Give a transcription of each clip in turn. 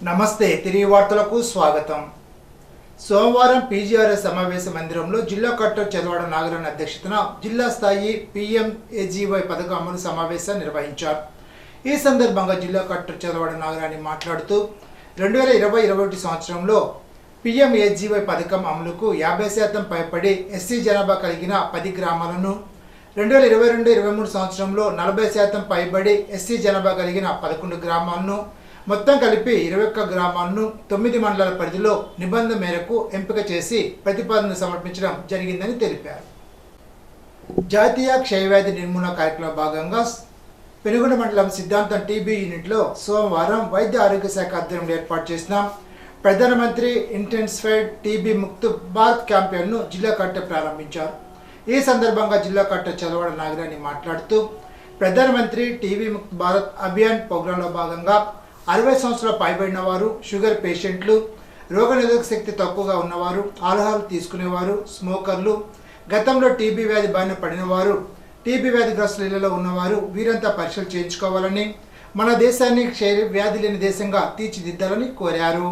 నమస్తే తిరిగి వార్తలకు స్వాగతం. సోమవారం పీజీఆర్ఎస్ సమావేశ మందిరంలో జిల్లా కలెక్టర్ చదవాడ నాగరాణి అధ్యక్షతన జిల్లా స్థాయి PMAGY పథకం అమలు సమావేశాన్ని నిర్వహించారు. ఈ సందర్భంగా జిల్లా కలెక్టర్ చదవాడ నాగరాణి మాట్లాడుతూ 2020-21 సంవత్సరంలో PMAGY పథకం అమలుకు 50% పైబడి ఎస్సీ జనాభా కలిగిన 10 గ్రామాలను, 2022-23 సంవత్సరంలో 40% పైబడి ఎస్సీ జనాభా కలిగిన 11 గ్రామాలను, మొత్తం కలిపి 21 గ్రామాలను 9 మండలాల పరిధిలో నిబంధన మేరకు ఎంపిక చేసి ప్రతిపాదన సమర్పించడం జరిగిందని తెలిపారు. జాతీయ క్షయవ్యాధి నిర్మూలన కార్యక్రమంలో భాగంగా పెనుగొండ మండలం సిద్ధాంతం టీబీ యూనిట్లో సోమవారం వైద్య ఆరోగ్య శాఖ ఆధ్వర్యంలో ఏర్పాటు చేసిన ప్రధానమంత్రి ఇంటెన్సిఫైడ్ టీబీ ముక్త్ భారత్ క్యాంపెయిన్ను జిల్లా కలెక్టర్ ప్రారంభించారు. ఈ సందర్భంగా జిల్లా కలెక్టర్ చదవాడ నాగరాణి మాట్లాడుతూ ప్రధానమంత్రి టీబీ ముక్త్ భారత్ అభియాన్ ప్రోగ్రాంలో భాగంగా 60 సంవత్సరాల పైబడిన వారు, షుగర్ పేషెంట్లు, రోగనిరోధక శక్తి తక్కువగా ఉన్నవారు, ఆల్కహాల్ తీసుకునేవారు, స్మోకర్లు, గతంలో టీబీ వ్యాధి బారిన పడిన వారు, టీబీ వ్యాధిగ్రస్తుల ఇళ్లలో ఉన్నవారు వీరంతా పరీక్షలు చేయించుకోవాలని, మన దేశాన్ని క్షయ వ్యాధి లేని దేశంగా తీర్చిదిద్దాలని కోరారు.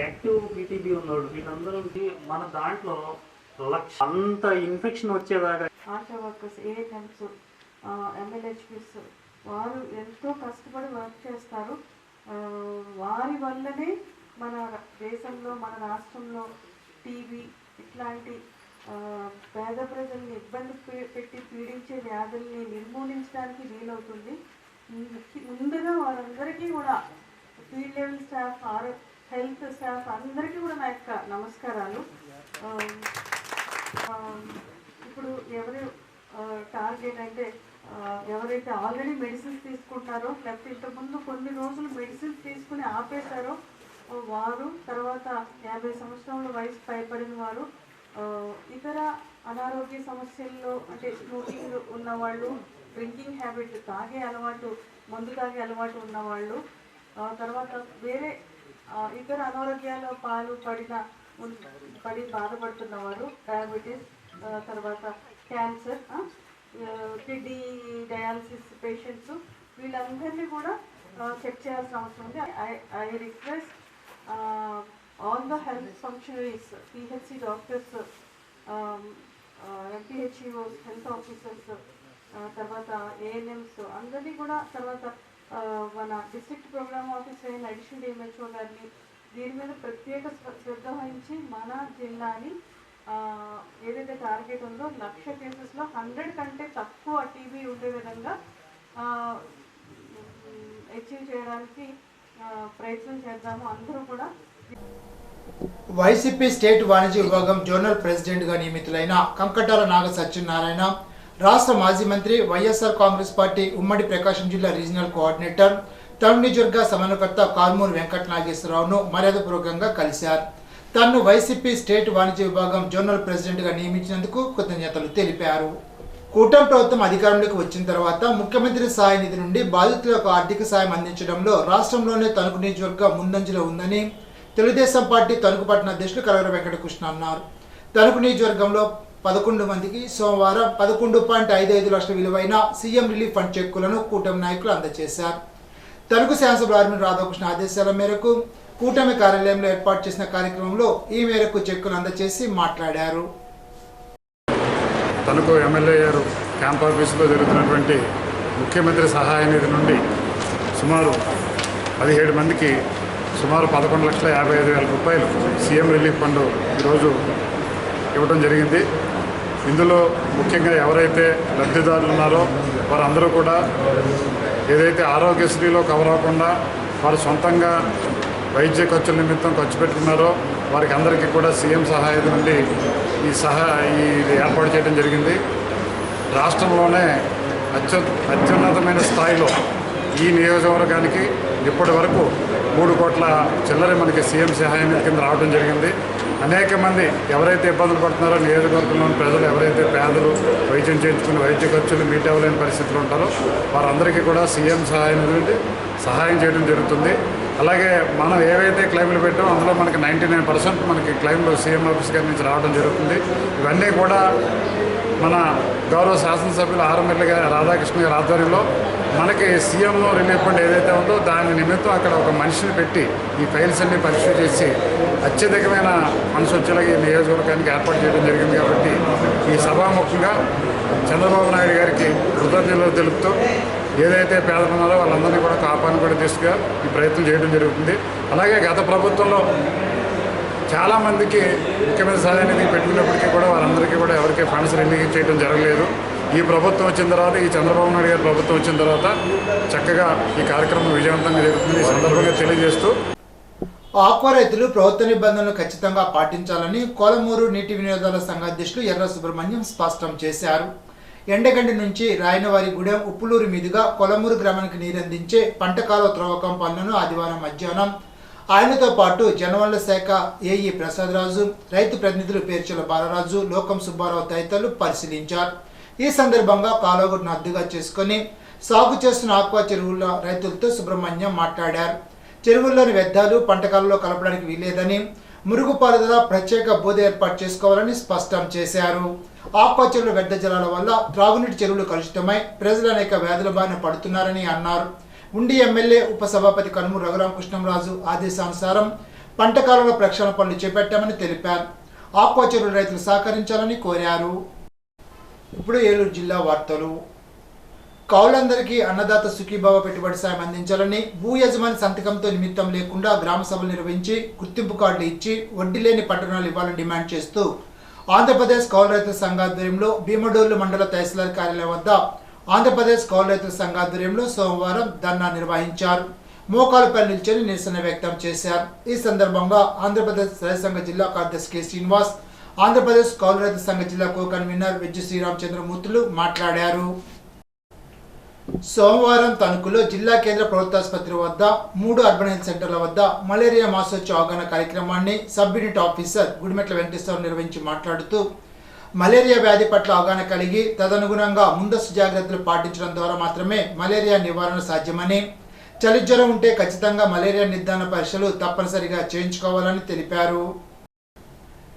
యాక్టివ్ పీటీబీ ఉన్నాడు వీళ్ళందరికీ మన దాంట్లో అంత ఇన్ఫెక్షన్ వచ్చేదాకా ఆశా వర్కర్స్, ఏఎన్ఎంస్, MLHPs వారు ఎంతో కష్టపడి వర్క్ చేస్తారు. వారి వల్లనే మన దేశంలో, మన రాష్ట్రంలో టీబీ ఇట్లాంటి పేద ప్రజల్ని ఇబ్బంది పెట్టి పీడించే వ్యాధుల్ని నిర్మూలించడానికి వీలవుతుంది. ముందుగా వారందరికీ కూడా field level staff, health staff అందరికీ కూడా నా యొక్క నమస్కారాలు. ఇప్పుడు ఎవరు టార్గెట్ అంటే ఎవరైతే ఆల్రెడీ మెడిసిన్స్ తీసుకుంటారో, లేకపోతే ఇంతకుముందు కొన్ని రోజులు మెడిసిన్స్ తీసుకుని ఆపేశారో వారు, తర్వాత 50 సంవత్సరాల వయసు పైబడిన వారు, ఇతర అనారోగ్య సమస్యల్లో అంటే స్మోకింగ్ ఉన్నవాళ్ళు, డ్రింకింగ్ హ్యాబిట్, తాగే అలవాటు, మందు తాగే అలవాటు ఉన్నవాళ్ళు, తర్వాత వేరే ఇతర అనారోగ్యాల పాలు పడి బాధపడుతున్నవారు, డయాబెటీస్, తర్వాత క్యాన్సర్, కిడ్నీ డయాలసిస్ పేషెంట్స్ వీళ్ళందరినీ కూడా చెక్ చేయాల్సిన అవసరం ఉంది. I request all the health functionaries, PHC doctors, MPHEOs, health officers, తర్వాత ANMs అందరినీ కూడా, తర్వాత మన డిస్ట్రిక్ట్ ప్రోగ్రామ్ ఆఫీసర్ అయిన అడిషనల్ DMHO గారిని దీని మీద ప్రత్యేక శ్రద్ధ వహించి మన జిల్లాని ఏదైతే టార్గెట్ ఉందో 1,00,000 కేసెస్లో 100 కంటే తక్కువ టీబీ ఉండే విధంగా అచీవ్ చేయడానికి ప్రయత్నం చేద్దాము అందరూ కూడా. వైసీపీ స్టేట్ వాణిజ్య విభాగం జోనల్ ప్రెసిడెంట్గా నియమితులైన కంకటాల నాగ సత్యనారాయణ, రాష్ట్ర మాజీ మంత్రి, వైఎస్ఆర్ కాంగ్రెస్ పార్టీ ఉమ్మడి ప్రకాశం జిల్లా రీజనల్ కోఆర్డినేటర్, తణుకు నియోజకవర్గ సమన్వయకర్త కారుమూరి వెంకట నాగేశ్వరరావును మర్యాదపూర్వకంగా కలిశారు. తనను వైసీపీ స్టేట్ వాణిజ్య విభాగం జోనల్ ప్రెసిడెంట్గా నియమించినందుకు కృతజ్ఞతలు తెలిపారు. కూటమి ప్రభుత్వం అధికారంలోకి వచ్చిన తర్వాత ముఖ్యమంత్రి సహాయ నిధి నుండి బాధితులకు ఆర్థిక సాయం అందించడంలో రాష్ట్రంలోనే తణుకు నియోజకవర్గం ముందంజలో ఉందని తెలుగుదేశం పార్టీ తణుకు పట్టణ అధ్యక్షులు కలవర వెంకటకృష్ణ అన్నారు. తణుకు నియోజకవర్గంలో 11 మందికి సోమవారం 11.55 లక్షల విలువైన సీఎం రిలీఫ్ ఫండ్ చెక్కులను కూటమి నాయకులు అందజేశారు. తణుకు శాసనసభ చైర్మన్ రాధాకృష్ణ ఆదేశాల మేరకు కూటమి కార్యాలయంలో ఏర్పాటు చేసిన కార్యక్రమంలో ఈ మేరకు చెక్కులు అందజేసి మాట్లాడారు. తణుకు ఎమ్మెల్యే గారు క్యాంప్ ఆఫీసులో జరుగుతున్నటువంటి ముఖ్యమంత్రి సహాయ నిధి నుండి సుమారు 17 మందికి సుమారు 11,55,000 రూపాయలు సీఎం రిలీఫ్ ఫండ్ ఈరోజు ఇవ్వడం జరిగింది. ఇందులో ముఖ్యంగా ఎవరైతే లబ్ధిదారులు ఉన్నారో వారందరూ కూడా ఏదైతే ఆరోగ్యశ్రీలో కవర్ అవ్వకుండా వారు సొంతంగా వైద్య ఖర్చుల నిమిత్తం ఖర్చు పెట్టుకున్నారో వారికి అందరికీ కూడా సీఎం సహాయ నుండి ఇది ఏర్పాటు చేయడం జరిగింది. రాష్ట్రంలోనే అత్యున్నతమైన స్థాయిలో ఈ నియోజకవర్గానికి ఇప్పటి వరకు 3 కోట్ల చిల్లర మనకి సీఎం సహాయ నిధి కింద రావడం జరిగింది. అనేక మంది ఎవరైతే ఇబ్బందులు పడుతున్నారో నియోజకవర్గంలోని ప్రజలు, ఎవరైతే పేదలు వైద్యం చేయించుకుని వైద్య ఖర్చులు మీట్ అవ్వలేని పరిస్థితులు ఉంటారో వారందరికీ కూడా సీఎం సహాయ నిధి నుండి సహాయం చేయడం జరుగుతుంది. అలాగే మనం ఏవైతే క్లెయిమ్లు పెట్టామో అందులో మనకి 99% మనకి క్లెయిమ్లు సీఎం ఆఫీస్ గారి నుంచి రావడం జరుగుతుంది. ఇవన్నీ కూడా మన గౌరవ శాసనసభ్యులు ఆర్ఎంఎల్ఏ గారి రాధాకృష్ణ గారి ఆధ్వర్యంలో మనకి సీఎం రిలీఫ్ ఫండ్ ఏదైతే ఉందో దాని నిమిత్తం అక్కడ ఒక మనిషిని పెట్టి ఈ ఫైల్స్ అన్ని పరిశీలి చేసి అత్యధికమైన మనసు వచ్చేలాగా ఈ నియోజకవర్గానికి ఏర్పాటు చేయడం జరిగింది. కాబట్టి ఈ సభాముఖంగా చంద్రబాబు నాయుడు గారికి కృతజ్ఞతలు తెలుపుతూ ఏదైతే పేదలు ఉన్నారో వాళ్ళందరినీ కూడా కాపాడుని కూడా తీసుకుగా ఈ ప్రయత్నం చేయడం జరుగుతుంది. అలాగే గత ప్రభుత్వంలో చాలామందికి ముఖ్యమంత్రి సహాయ నిధి పెట్టుకున్నప్పటికీ కూడా వారందరికీ కూడా ఎవరికీ ఫండ్స్ రిలీజ్ చేయడం జరగలేదు. ఈ ప్రభుత్వం వచ్చిన తర్వాత, ఈ చంద్రబాబు నాయుడు గారి ప్రభుత్వం వచ్చిన తర్వాత చక్కగా ఈ కార్యక్రమం విజయవంతంగా జరుగుతుంది. ఈ సందర్భంగా తెలియజేస్తూ ఆక్వా రైతులు ప్రభుత్వ నిబంధనలు ఖచ్చితంగా పాటించాలని కోలమూరు నీటి వినియోగదారుల సంఘ అధ్యక్షులు ఎర్ర సుబ్రహ్మణ్యం స్పష్టం చేశారు. ఎండగండి నుంచి రాయనవారిగూడెం ఉప్పులూరు మీదుగా కొలమూరు గ్రామానికి నీరందించే పంటకాలువ త్రవ్వకం పనులను ఆదివారం మధ్యాహ్నం ఆయనతో పాటు జనవనరుల శాఖ ఏఈ ప్రసాదరాజు, రైతు ప్రతినిధులు పేర్చల బాలరాజు, లోకం సుబ్బారావు తదితరులు పరిశీలించారు. ఈ సందర్భంగా కాలువను అద్దుగా చేసుకుని సాగు చేస్తున్న ఆక్వా చెరువుల రైతులతో సుబ్రహ్మణ్యం మాట్లాడారు. చెరువుల్లోని వ్యర్థాలు పంటకాలలో కలపడానికి వీల్లేదని, మురుగుపారుదల ప్రత్యేక బోధ ఏర్పాటు చేసుకోవాలని స్పష్టం చేశారు. ఆక్వా చెరువుల వ్యర్థ జలాల వల్ల త్రాగునీటి చెరువులు కలుషితమై ప్రజలు అనేక వ్యాధుల బారిన పడుతున్నారని అన్నారు. ఉండి ఎమ్మెల్యే ఉపసభాపతి కనుమూరు రఘురామకృష్ణంరాజు ఆదేశానుసారం పంటకాలంలో ప్రక్షాళన పనులు చేపట్టామని తెలిపారు. ఆక్వా చెరువుల రైతులు సహకరించాలని కోరారు. ఇప్పుడు ఏలూరు జిల్లా వార్తలు. కౌలందరికీ అన్నదాత సుఖీభావ పెట్టుబడి సాయం అందించాలని, భూ యజమాని సంతకంతో నిమిత్తం లేకుండా గ్రామ సభలు నిర్వహించి గుర్తింపు కార్డులు ఇచ్చి వడ్డీ లేని పట్టణాలు ఇవ్వాలని డిమాండ్ చేస్తూ ఆంధ్రప్రదేశ్ కౌలు రైతుల సంఘ ఆధ్వర్యంలో భీమడోలు మండల తహసీల్దార్ కార్యాలయం వద్ద ఆంధ్రప్రదేశ్ కౌలు రైతుల సంఘ ఆధ్వర్యంలో సోమవారం ధర్నా నిర్వహించారు. మోకాలుపై నిల్చొని నిరసన వ్యక్తం చేశారు. ఈ సందర్భంగా ఆంధ్రప్రదేశ్ రైతు సంఘ జిల్లా కార్యదర్శి కె శ్రీనివాస్, ఆంధ్రప్రదేశ్ కౌలు రైతు సంఘ జిల్లా కో కన్వీనర్ వెజ్జి శ్రీరామచంద్రమూర్తులు మాట్లాడారు. సోమవారం తణుకులో జిల్లా కేంద్ర ప్రభుత్వాసుపత్రి వద్ద 3 అర్బన్ హెల్త్ సెంటర్ల వద్ద మలేరియా మాసోత్సవ అవగాహన కార్యక్రమాన్ని sub unit officer Gudimetla Venkateswararao నిర్వహించి మాట్లాడుతూ మలేరియా వ్యాధి పట్ల అవగాహన కలిగి తదనుగుణంగా ముందస్తు జాగ్రత్తలు పాటించడం ద్వారా మాత్రమే మలేరియా నివారణ సాధ్యమని, చలి జ్వరం ఉంటే ఖచ్చితంగా మలేరియా నిర్ధారణ పరీక్షలు తప్పనిసరిగా చేయించుకోవాలని తెలిపారు.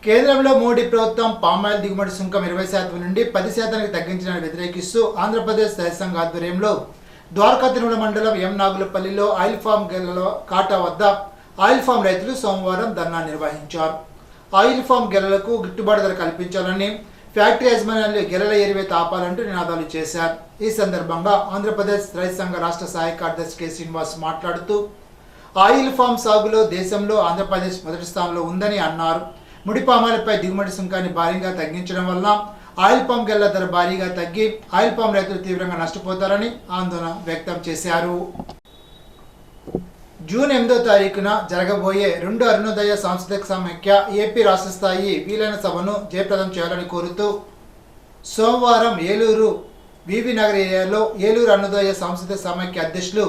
కేంద్రంలో మోడీ ప్రభుత్వం పామాయిల్ దిగుమతి సుంకం 20% నుండి 10% తగ్గించడాన్ని వ్యతిరేకిస్తూ ఆంధ్రప్రదేశ్ రైతు సంఘ ఆధ్వర్యంలో ద్వారకా తిరుమల మండలం ఎం నాగులపల్లిలో ఆయిల్ ఫామ్ గెలలో కాటా వద్ద ఆయిల్ ఫామ్ రైతులు సోమవారం ధర్నా నిర్వహించారు. ఆయిల్ ఫామ్ గెలలకు గిట్టుబాటు ధర కల్పించాలని, ఫ్యాక్టరీ యాజమాన్యాలు గెలల ఏరివేత ఆపాలంటూ నినాదాలు చేశారు. ఈ సందర్భంగా ఆంధ్రప్రదేశ్ రైతు సంఘ రాష్ట్ర సహాయ కార్యదర్శి కె శ్రీనివాస్ మాట్లాడుతూ ఆయిల్ ఫామ్ సాగులో దేశంలో ఆంధ్రప్రదేశ్ మొదటి స్థానంలో ఉందని అన్నారు. ముడి పామాయిల్పై దిగుమతి సుంకాన్ని భారీగా తగ్గించడం వల్ల ఆయిల్ పామ్ గెల్ల ధర భారీగా తగ్గి ఆయిల్ పామ్ రైతులు తీవ్రంగా నష్టపోతారని ఆందోళన వ్యక్తం చేశారు. జూన్ 8వ తారీఖున జరగబోయే 2 అరుణోదయ సాంస్కృతిక సమైక్య ఏపీ రాష్ట్ర స్థాయి వీలైన సభను జయప్రదం చేయాలని కోరుతూ సోమవారం ఏలూరు వివి నగర్ ఏరియాలో ఏలూరు అరుణోదయ సాంస్కృతిక సమైక్య అధ్యక్షులు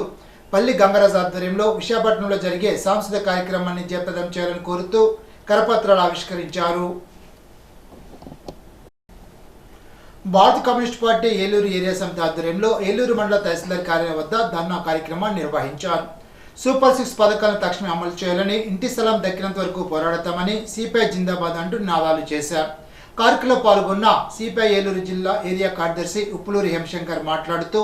పల్లి గంగరాజు ఆధ్వర్యంలో విశాఖపట్నంలో జరిగే సాంస్కృతిక కార్యక్రమాన్ని జయప్రదం చేయాలని కోరుతూ కరపత్రాలు ఆవిష్కరించారు. భారత కమ్యూనిస్ట్ పార్టీ ఏలూరు ఏరియా సమితి ఆధ్వర్యంలో ఏలూరు మండల తహసీల్దార్ కార్యాలయం వద్ద ధర్నా కార్యక్రమాన్ని నిర్వహించారు. సూపర్ 6 పథకాలను తక్షణమే అమలు చేయాలని, ఇంటి స్థలం దక్కినంత వరకు పోరాడతామని సిపిఐ జిందాబాద్ అంటూ నినాదాలు చేశారు. కార్యక్రమంలో పాల్గొన్న సిపిఐ ఏలూరు జిల్లా ఏరియా కార్యదర్శి ఉప్పులూరి హేమశంకర్ మాట్లాడుతూ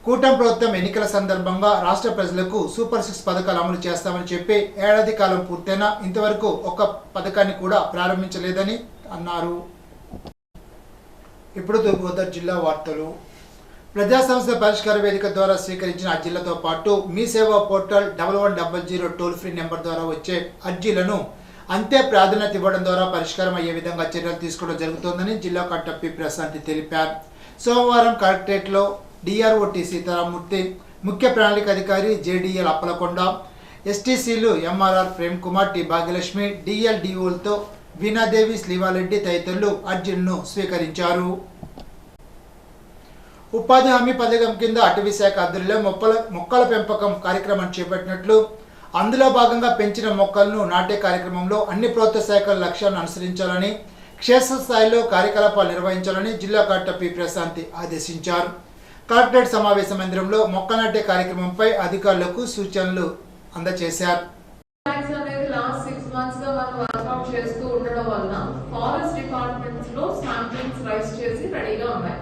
కూటమి ప్రభుత్వం ఎన్నికల సందర్భంగా రాష్ట్ర ప్రజలకు సూపర్ 6 పథకాలు అమలు చేస్తామని చెప్పి ఏడాది కాలం పూర్తయినా ఇంతవరకు ఒక్క పథకాన్ని కూడా ప్రారంభించలేదని అన్నారు. ఇప్పుడు తూర్పుగోదావరి జిల్లా వార్తలు. ప్రజా సమస్యల పరిష్కార వేదిక ద్వారా స్వీకరించిన అర్జీలతో పాటు మీ సేవా పోర్టల్ 1100 టోల్ ఫ్రీ నెంబర్ ద్వారా వచ్చే అర్జీలను అంతే ప్రాధాన్యత ఇవ్వడం ద్వారా పరిష్కారం అయ్యే విధంగా చర్యలు తీసుకోవడం జరుగుతోందని జిల్లా కలెక్టర్ పి ప్రశాంతి తెలిపారు. సోమవారం కలెక్టరేట్లో డిఆర్ఓ టి సీతారామూర్తి, ముఖ్య ప్రణాళిక అధికారి జేడీఎల్ అప్పలకొండ, ఎస్టీసీలు ఎంఆర్ఆర్ ప్రేమ్ కుమార్, టి భాగ్యలక్ష్మి, డిఎల్డిఓలతో వీణాదేవి, శ్రీవారెడ్డి తదితరులు అర్జీలను స్వీకరించారు. ఉపాధి హామీ పథకం కింద అటవీ శాఖ ఆధ్వర్యంలో మొక్కల పెంపకం కార్యక్రమాన్ని చేపట్టినట్లు, అందులో భాగంగా పెంచిన మొక్కలను నాటే కార్యక్రమంలో అన్ని ప్రభుత్వ శాఖల లక్ష్యాలను అనుసరించాలని, క్షేత్రస్థాయిలో కార్యకలాపాలు నిర్వహించాలని జిల్లా కలెక్టర్ పి ప్రశాంతి ఆదేశించారు. కలెక్టరేట్ సమావేశ మందిరంలో మొక్క నాటే కార్యక్రమంపై అధికారులకు సూచనలు అందజేశారు. అనేది లాస్ట్ 6 months గా మనం వర్కౌట్ చేస్తూ ఉండడం వలన ఫారెస్ట్ డిపార్ట్మెంట్స్ లో శాంప్లింగ్స్ రైస్ చేసి రెడీగా ఉన్నాయి.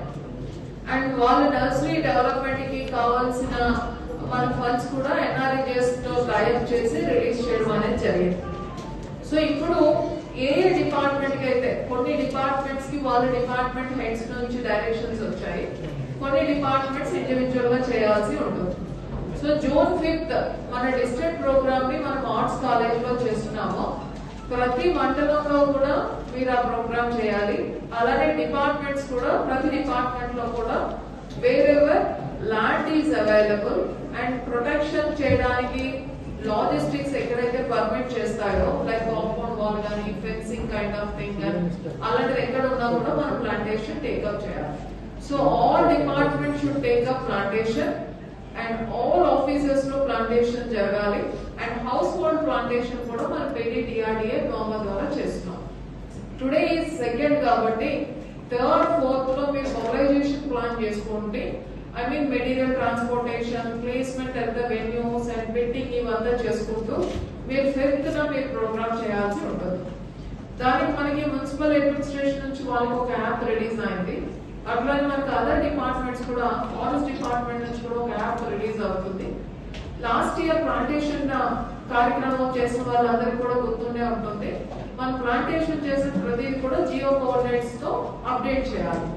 అండ్ వాళ్ళ నర్సరీ డెవలప్మెంట్ కి కావాల్సిన మన ఫండ్స్ కూడా NREGS తో టైఅప్ చేసి రిలీజ్ చేయడం అనేది జరిగింది. సో ఇప్పుడు ఏ డిపార్ట్మెంట్ కి అయితే కొన్ని డిపార్ట్మెంట్స్ కి వాళ్ళ డిపార్ట్మెంట్ హెడ్స్ నుంచి డైరెక్షన్స్ వచ్చాయి, కొన్ని డిపార్ట్మెంట్స్ ఇండివిజువల్ గా చేయాల్సి ఉంటుంది. సో June 5th మన డిస్ట్రిక్ట్ ప్రోగ్రామ్ ని మనం ఆర్ట్స్ కాలేజ్ లో చేస్తున్నాము. ప్రతి మండలంలో కూడా మీరు ఆ ప్రోగ్రామ్ చేయాలి. అలానే డిపార్ట్మెంట్స్ కూడా ప్రతి డిపార్ట్మెంట్ లో కూడా wherever land is available and protection చేయడానికి లాజిస్టిక్స్ ఎక్కడైతే పర్మిట్ చేస్తాయో లైక్ కాంపౌండ్ వాల్ కానీ ఫెన్సింగ్ కైండ్ ఆఫ్ థింగ్ అలాంటిది ఎక్కడ ఉన్నా కూడా మనం ప్లాంటేషన్ టేకప్ చేయాలి. So all department should take up plantation and all offices లో ప్లాంటేషన్ జరగాలి. అండ్ హౌస్ హోల్డ్ ప్లాంటేషన్ కూడా మనం DRDA నోమా ద్వారా చేస్తున్నాం. టుడే ఈజ్ 2nd కాబట్టి 3rd 4th లో మీరు మొబిలైజేషన్ ప్లాన్ చేసుకోండి. I mean material transportation, placement at the venues and bidding ఇవంతా చేసుకుంటూ మీరు 5th లో మీరు ప్రోగ్రామ్ చేయాల్సి ఉంటుంది. దానికి మనకి మున్సిపల్ అడ్మినిస్ట్రేషన్ నుంచి వాళ్ళకి ఒక యాప్ రిలీజ్ అయింది. అట్లానే మనకు అదర్ డిపార్ట్మెంట్స్ కూడా ఫారెస్ట్ డిపార్ట్మెంట్ నుంచి కూడా ఒక యాప్ రిలీజ్ అవుతుంది. లాస్ట్ ఇయర్ ప్లాంటేషన్ కార్యక్రమం చేసిన వాళ్ళందరికీ కూడా గుర్తుండే ఉంటుంది. మనం ప్లాంటేషన్ చేసిన ప్రతిదీ కూడా జియో కోఆర్డినేట్స్ తో అప్డేట్ చేయాలి.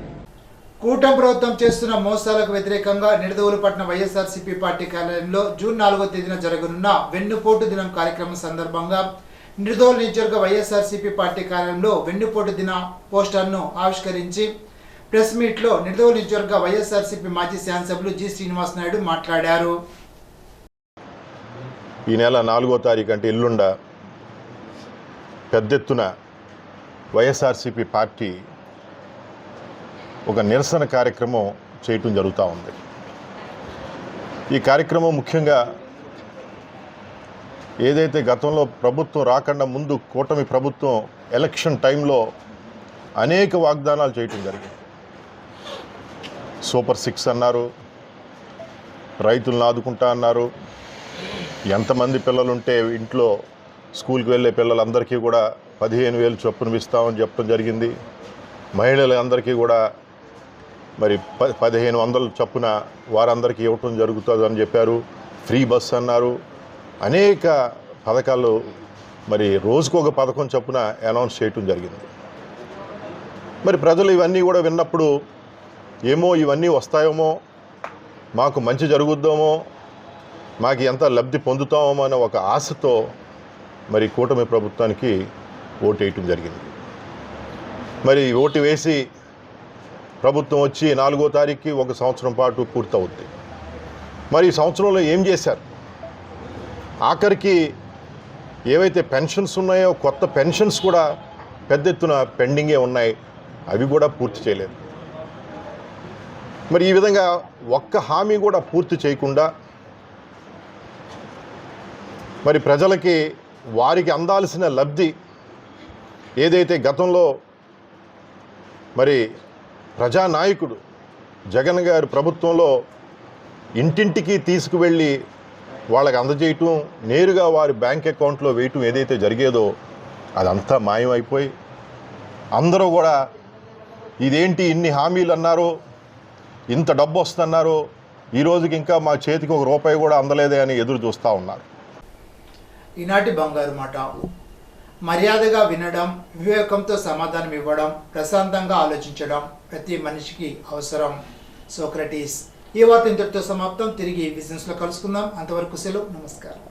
కూటమి ప్రభుత్వం చేస్తున్న మోసాలకు వ్యతిరేకంగా నిడదవోలుపట్న వైఎస్ఆర్సీపీ పార్టీ కార్యాలయంలో జూన్ 4వ తేదీన జరగనున్న వెన్నుపోటు దినం కార్యక్రమం సందర్భంగా నిడదవోలు నియోజకవర్గ వైఎస్ఆర్సీపీ పార్టీ కార్యాలయంలో వెన్నుపోటు దిన పోస్టర్ను ఆవిష్కరించి ప్రెస్ మీట్లో నిడదవోలు నియోజకవర్గ వైఎస్ఆర్సీపీ మాజీ శాసనసభ్యులు జి. శ్రీనివాస్ నాయుడు మాట్లాడారు. ఈ నెల 4వ తారీఖు అంటే ఎల్లుండ పెద్ద ఎత్తున వైఎస్ఆర్సీపీ పార్టీ ఒక నిరసన కార్యక్రమం చేయటం జరుగుతూ ఉంది. ఈ కార్యక్రమం ముఖ్యంగా ఏదైతే గతంలో ప్రభుత్వం రాకుండా ముందు కూటమి ప్రభుత్వం ఎలక్షన్ టైంలో అనేక వాగ్దానాలు చేయటం జరిగింది. సూపర్ 6 అన్నారు, రైతులను ఆదుకుంటా అన్నారు, ఎంతమంది పిల్లలుంటే ఇంట్లో స్కూల్కి వెళ్ళే పిల్లలందరికీ కూడా 15,000 చొప్పున ఇస్తామని చెప్పడం జరిగింది. మహిళలందరికీ కూడా మరి 1,500 చొప్పున వారందరికీ ఇవ్వటం జరుగుతుందని చెప్పారు. ఫ్రీ బస్ అన్నారు. అనేక పథకాలు మరి రోజుకు ఒక పథకం చొప్పున అనౌన్స్ చేయటం జరిగింది. మరి ప్రజలు ఇవన్నీ కూడా విన్నప్పుడు ఏమో ఇవన్నీ వస్తాయేమో, మాకు మంచి జరుగుద్దామో, మాకు ఎంత లబ్ధి పొందుతామో అనే ఒక ఆశతో మరి కూటమి ప్రభుత్వానికి ఓటు వేయటం జరిగింది. మరి ఓటు వేసి ప్రభుత్వం వచ్చి 4వ తారీఖుకి 1 సంవత్సరం పాటు పూర్తవుద్ది. మరి ఈ సంవత్సరంలో ఏం చేశారు? ఆఖరికి ఏవైతే పెన్షన్స్ ఉన్నాయో కొత్త పెన్షన్స్ కూడా పెద్ద ఎత్తున పెండింగే ఉన్నాయి, అవి కూడా పూర్తి చేయలేదు. మరి ఈ విధంగా ఒక్క హామీ కూడా పూర్తి చేయకుండా మరి ప్రజలకి వారికి అందాల్సిన లబ్ధి ఏదైతే గతంలో మరి ప్రజానాయకుడు జగన్ గారి ప్రభుత్వంలో ఇంటింటికి తీసుకువెళ్ళి వాళ్ళకి అందజేయటం, నేరుగా వారి బ్యాంక్ అకౌంట్లో వేయటం ఏదైతే జరిగేదో అదంతా మాయమైపోయి అందరూ కూడా ఇదేంటి ఇన్ని హామీలు అన్నారో, ఇంత డబ్బు వస్తున్నారో, ఈ రోజుకి ఇంకా మా చేతికి ₹1 కూడా అందలేదే అని ఎదురు చూస్తూ ఉన్నారు. ఈనాటి బంగారు మాట: మర్యాదగా వినడం, వివేకంతో సమాధానం ఇవ్వడం, ప్రశాంతంగా ఆలోచించడం ప్రతి మనిషికి అవసరం. సోక్రటీస్. ఈ వార్త ఇంతటితో సమాప్తం. తిరిగి బిజినెస్లో కలుసుకుందాం. అంతవరకు సెలవు. నమస్కారం.